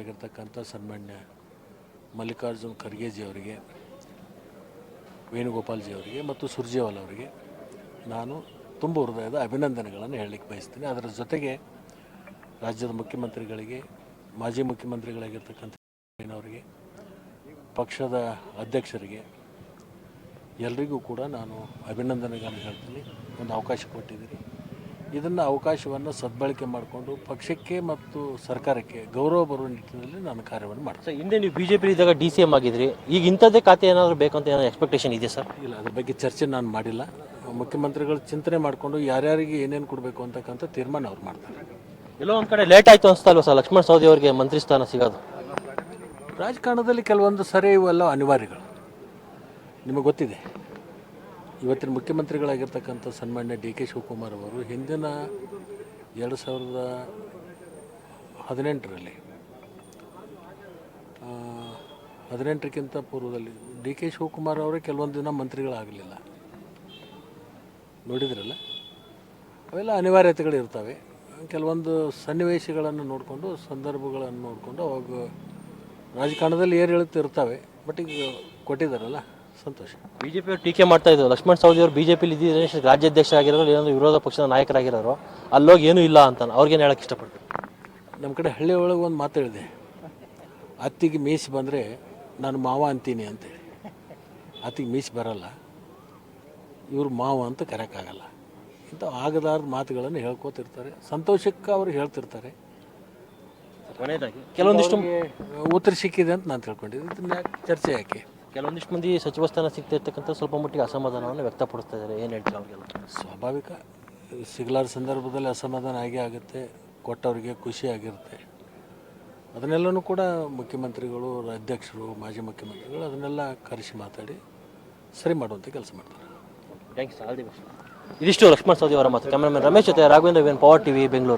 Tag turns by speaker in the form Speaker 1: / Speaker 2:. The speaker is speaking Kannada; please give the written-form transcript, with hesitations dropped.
Speaker 1: ಮುಖ್ಯಮಂತ್ರಿಗಳಾಗಿರ್ತಕ್ಕಂಥ ಸನ್ಮಾನ್ಯ ಮಲ್ಲಿಕಾರ್ಜುನ್ ಖರ್ಗೆಜಿ ಅವರಿಗೆ, ವೇಣುಗೋಪಾಲ್ಜಿ ಅವರಿಗೆ ಮತ್ತು ಸುರ್ಜೇವಾಲಾ ಅವರಿಗೆ ನಾನು ತುಂಬ ಹೃದಯದ ಅಭಿನಂದನೆಗಳನ್ನು ಹೇಳಲಿಕ್ಕೆ ಬಯಸ್ತೀನಿ. ಅದರ ಜೊತೆಗೆ ರಾಜ್ಯದ ಮುಖ್ಯಮಂತ್ರಿಗಳಿಗೆ, ಮಾಜಿ ಮುಖ್ಯಮಂತ್ರಿಗಳಾಗಿರ್ತಕ್ಕಂಥ ಅವರಿಗೆ, ಪಕ್ಷದ ಅಧ್ಯಕ್ಷರಿಗೆ ಎಲ್ರಿಗೂ ಕೂಡ ನಾನು ಅಭಿನಂದನೆಗಳನ್ನು ಹೇಳ್ತೀನಿ. ಒಂದು ಅವಕಾಶ ಕೊಟ್ಟಿದ್ದೀರಿ. ಇದನ್ನು ಅವಕಾಶವನ್ನು ಸದ್ಬಳಕೆ ಮಾಡಿಕೊಂಡು ಪಕ್ಷಕ್ಕೆ ಮತ್ತು ಸರ್ಕಾರಕ್ಕೆ ಗೌರವ ಬರುವ ನಿಟ್ಟಿನಲ್ಲಿ ನಾನು ಕಾರ್ಯವನ್ನು ಮಾಡ್ತೀನಿ.
Speaker 2: ಸರ್, ಹಿಂದೆ ನೀವು ಬಿಜೆಪಿ ಇದ್ದಾಗ DCM ಆಗಿದ್ರಿ, ಈಗ ಇಂಥದ್ದೇ ಖಾತೆ ಏನಾದರೂ ಬೇಕಂತ ಏನೋ ಎಕ್ಸ್ಪೆಕ್ಟೇಷನ್ ಇದೆ ಸರ್?
Speaker 1: ಇಲ್ಲ, ಅದ್ರ ಬಗ್ಗೆ ಚರ್ಚೆ ನಾನು ಮಾಡಿಲ್ಲ. ಮುಖ್ಯಮಂತ್ರಿಗಳು ಚಿಂತನೆ ಮಾಡಿಕೊಂಡು ಯಾರ್ಯಾರಿಗೆ ಏನೇನು ಕೊಡಬೇಕು ಅಂತಕ್ಕಂಥ ತೀರ್ಮಾನ ಅವ್ರು ಮಾಡ್ತಾರೆ.
Speaker 2: ಎಲ್ಲೋ ಒಂದು ಕಡೆ ಲೇಟ್ ಆಯಿತು ಅನಿಸ್ತಾ ಇಲ್ವಾ ಸರ್ ಲಕ್ಷ್ಮಣ ಸವದಿ ಅವರಿಗೆ ಮಂತ್ರಿ ಸ್ಥಾನ ಸಿಗೋದು?
Speaker 1: ರಾಜಕಾರಣದಲ್ಲಿ ಕೆಲವೊಂದು ಸರಿ ಇವೆಲ್ಲ ಅನಿವಾರ್ಯಗಳು. ನಿಮಗೆ ಗೊತ್ತಿದೆ, ಇವತ್ತಿನ ಮುಖ್ಯಮಂತ್ರಿಗಳಾಗಿರ್ತಕ್ಕಂಥ ಸನ್ಮಾನ್ಯ DK ಶಿವಕುಮಾರ್ ಅವರು ಹಿಂದಿನ 2018ರಲ್ಲಿ 18ಕ್ಕಿಂತ ಪೂರ್ವದಲ್ಲಿ DK ಶಿವಕುಮಾರ್ ಅವರೇ ಕೆಲವೊಂದು ದಿನ ಮಂತ್ರಿಗಳಾಗಲಿಲ್ಲ. ನೋಡಿದ್ರಲ್ಲ, ಅವೆಲ್ಲ ಅನಿವಾರ್ಯತೆಗಳು ಇರ್ತವೆ. ಕೆಲವೊಂದು ಸನ್ನಿವೇಶಗಳನ್ನು ನೋಡಿಕೊಂಡು, ಸಂದರ್ಭಗಳನ್ನು ನೋಡಿಕೊಂಡು ಅವಾಗ ರಾಜಕಾರಣದಲ್ಲಿ ಏರಿಳಿತ ಇರ್ತವೆ. ಬಟ್ ಈಗ ಕೊಟ್ಟಿದ್ದಾರಲ್ಲ, ಸಂತೋಷ.
Speaker 2: ಬಿಜೆಪಿ ಅವರು ಟೀಕೆ ಮಾಡ್ತಾ ಇದ್ರು, ಲಕ್ಷ್ಮಣ ಸವದಿ ಅವರು ಬಿಜೆಪಿಲಿ ಇದ್ದಿದ್ರೆ ರಾಜ್ಯಾಧ್ಯಕ್ಷ ಆಗಿರೋರು, ಏನೋ ವಿರೋಧ ಪಕ್ಷದ ನಾಯಕರಾಗಿರೋರು, ಅಲ್ಲೋಗಿ ಏನೂ ಇಲ್ಲ ಅಂತ ಅವ್ರಿಗೇನು ಹೇಳಕ್ಕೆ ಇಷ್ಟಪಡ್ತಾರೆ?
Speaker 1: ನಮ್ಮ ಕಡೆ ಹಳ್ಳಿ ಒಳಗೆ ಒಂದು ಮಾತು ಹೇಳಿದೆ, ಅತ್ತಿಗೆ ಮೀಸಿ ಬಂದರೆ ನಾನು ಮಾವ ಅಂತೀನಿ ಅಂತೇಳಿ. ಅತ್ತಿಗೆ ಮೀಸಿ ಬರಲ್ಲ, ಇವರು ಮಾವ ಅಂತ ಕರೆಯೋಕ್ಕಾಗಲ್ಲ. ಇಂಥ ಆಗದಾರ್ದ ಮಾತುಗಳನ್ನು ಹೇಳ್ಕೊತಿರ್ತಾರೆ. ಸಂತೋಷಕ್ಕೆ ಅವರು ಹೇಳ್ತಿರ್ತಾರೆ.
Speaker 2: ಕೊನೆಯದಾಗಿ ಕೆಲವೊಂದಿಷ್ಟು
Speaker 1: ಉತ್ತರ ಸಿಕ್ಕಿದೆ ಅಂತ ನಾನು ತಿಳ್ಕೊಂಡಿದ್ದೆ. ಇದನ್ನ ಚರ್ಚೆ ಯಾಕೆ?
Speaker 2: ಕೆಲವೊಂದಿಷ್ಟು ಮಂದಿ ಸಚಿವ ಸ್ಥಾನ ಸಿಗ್ತಿರ್ತಕ್ಕಂಥ ಸ್ವಲ್ಪ ಮಟ್ಟಿಗೆ ಅಸಮಾಧಾನವನ್ನು ವ್ಯಕ್ತಪಡಿಸ್ತಾ ಇದ್ದಾರೆ. ಏನು ಹೇಳ್ತೀವಿ ಅವ್ರಿಗೆಲ್ಲ?
Speaker 1: ಸ್ವಾಭಾವಿಕ, ಸಿಗಲಾರ ಸಂದರ್ಭದಲ್ಲಿ ಅಸಮಾಧಾನ ಆಗೇ ಆಗುತ್ತೆ. ಕೊಟ್ಟವರಿಗೆ ಖುಷಿ ಆಗಿರುತ್ತೆ. ಅದನ್ನೆಲ್ಲನೂ ಕೂಡ ಮುಖ್ಯಮಂತ್ರಿಗಳು, ಅಧ್ಯಕ್ಷರು, ಮಾಜಿ ಮುಖ್ಯಮಂತ್ರಿಗಳು ಅದನ್ನೆಲ್ಲ ಕರೆಸಿ ಮಾತಾಡಿ ಸರಿ ಮಾಡುವಂಥ ಕೆಲಸ ಮಾಡ್ತಾರೆ.
Speaker 2: Thanks, all the best. ಇದಿಷ್ಟು ಲಕ್ಷ್ಮಣ ಸವದಿ ಅವರ ಮಾತು. ಕ್ಯಾಮರಾಮನ್ ರಮೇಶ್ ಜೊತೆ ರಾಘವೇಂದ್ರ, ಪವರ್ ಟಿವಿ, ಬೆಂಗಳೂರು.